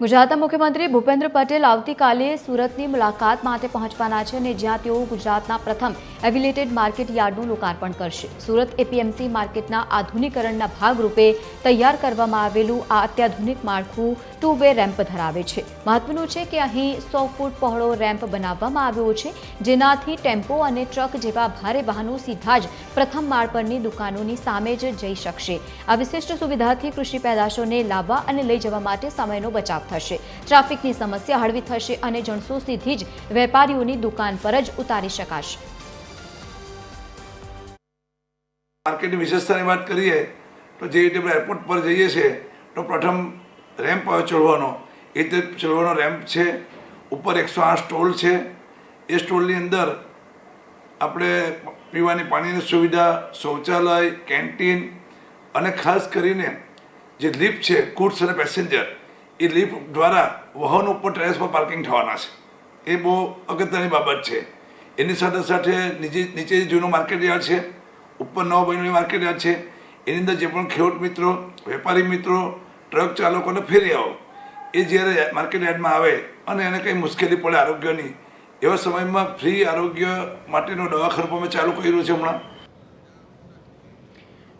ગુજરાતના મુખ્યમંત્રી ભૂપેન્દ્ર પટેલ આવતીકાલે સુરતની મુલાકાત માટે પહોંચવાના છે અને જ્યાં તેઓ ગુજરાતના પ્રથમ એફિલિએટેડ માર્કેટ યાર્ડનું લોકાર્પણ કરશે। સુરત એપીએમસી માર્કેટના આધુનિકરણના ભાગરૂપે તૈયાર કરવામાં આવેલું આ અત્યાધુનિક માળખું 2-વે રેમ્પ ધરાવે છે। મહત્વનું છે કે અહીં 100 ફૂટ પહોળો રેમ્પ બનાવવામાં આવ્યો છે, જેનાથી ટેમ્પો અને ટ્રક જેવા ભારે વાહનો સીધા જ પ્રથમ માળ પરની દુકાનોની સામે જ જઈ શકશે। આ વિશિષ્ટ સુવિધાથી કૃષિ પેદાશોને લાવવા અને લઈ જવા માટે સમયનો બચાવ થશે, ટ્રાફિકની સમસ્યા હળવી થશે અને જણસો સીધી જ વેપારીઓની દુકાન પર જ ઉતારી શકાશે। માર્કેટની વિશેષતાની વાત કરીએ તો જે રીતે એરપોર્ટ પર જઈએ છીએ તો પ્રથમ રેમ્પ ચડવાનો એ રીતે ચડવાનો રેમ્પ છે। ઉપર 108 સ્ટોલ છે। એ સ્ટોલની અંદર આપણે પીવાની પાણીની સુવિધા, શૌચાલય, કેન્ટીન અને ખાસ કરીને જે લિફ્ટ છે ગુડ્સ અને પેસેન્જર, એ લિફ્ટ દ્વારા વાહનો ઉપર ટેરેસ પર પાર્કિંગ થવાના છે। એ બહુ અગત્યની બાબત છે। એની સાથે સાથે નીચે જૂનો માર્કેટ યાર્ડ છે, ઉપર નવો બન્યો માર્કેટ યાર્ડ છે। એની અંદર જે પણ ખેડૂત મિત્રો, વેપારી મિત્રો, ટ્રક ચાલકો અને ફેરિયાઓ એ જ્યારે માર્કેટ યાર્ડમાં આવે અને એને કંઈ મુશ્કેલી પડે આરોગ્યની, એવા સમયમાં ફ્રી આરોગ્ય માટેનો દવાખાનું અમે ચાલુ કર્યું છે હમણાં।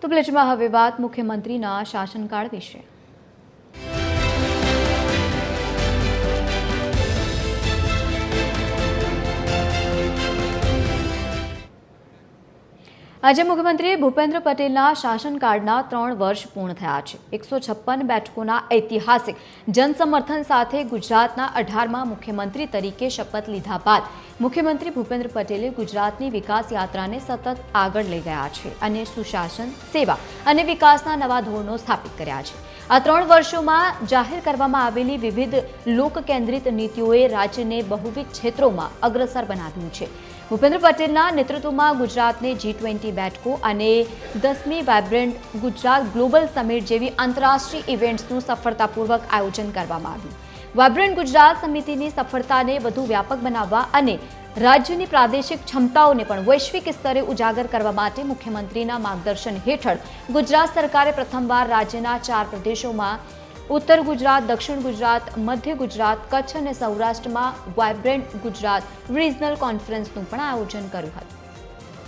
તો પ્લેજમાં હવે વાત મુખ્યમંત્રીના શાસનકાળ વિશે। આજે મુખ્યમંત્રી ભૂપેન્દ્ર પટેલના શાસનકાળના 3 વર્ષ પૂર્ણ થયા છે। 156 બેઠકોના ઐતિહાસિક જનસમર્થન સાથે ગુજરાતના 18મા મુખ્યમંત્રી તરીકે શપથ લીધા બાદ મુખ્યમંત્રી ભૂપેન્દ્ર પટેલે ગુજરાતની વિકાસ યાત્રાને સતત આગળ લઈ ગયા છે અને સુશાસન, સેવા અને વિકાસના નવા ધોરણો સ્થાપિત કર્યા છે। આ 3 વર્ષોમાં જાહેર કરવામાં આવેલી વિવિધ લોક કેન્દ્રિત નીતિઓએ રાજ્યને બહુવિધ ક્ષેત્રોમાં અગ્રસર બનાવ્યું છે। ભૂપેન્દ્ર પટેલના નેતૃત્વમાં ગુજરાતને G20 બેઠકો અને 10મી વાઇબ્રન્ટ ગુજરાત ગ્લોબલ સમિટ જેવી આંતરરાષ્ટ્રીય ઇવેન્ટ્સનું સફળતાપૂર્વક આયોજન કરવામાં આવ્યું। વાઇબ્રન્ટ ગુજરાત સમિતિની સફળતાને વધુ વ્યાપક બનાવવા અને રાજ્યની પ્રાદેશિક ક્ષમતાઓને પણ વૈશ્વિક સ્તરે ઉજાગર કરવા માટે મુખ્યમંત્રીના માર્ગદર્શન હેઠળ ગુજરાત સરકારે પ્રથમવાર રાજ્યના 4 પ્રદેશોમાં ઉત્તર ગુજરાત, દક્ષિણ ગુજરાત, મધ્ય ગુજરાત, કચ્છ અને સૌરાષ્ટ્રમાં વાઇબ્રન્ટ ગુજરાત રિજનલ કોન્ફરન્સનું પણ આયોજન કર્યું હતું।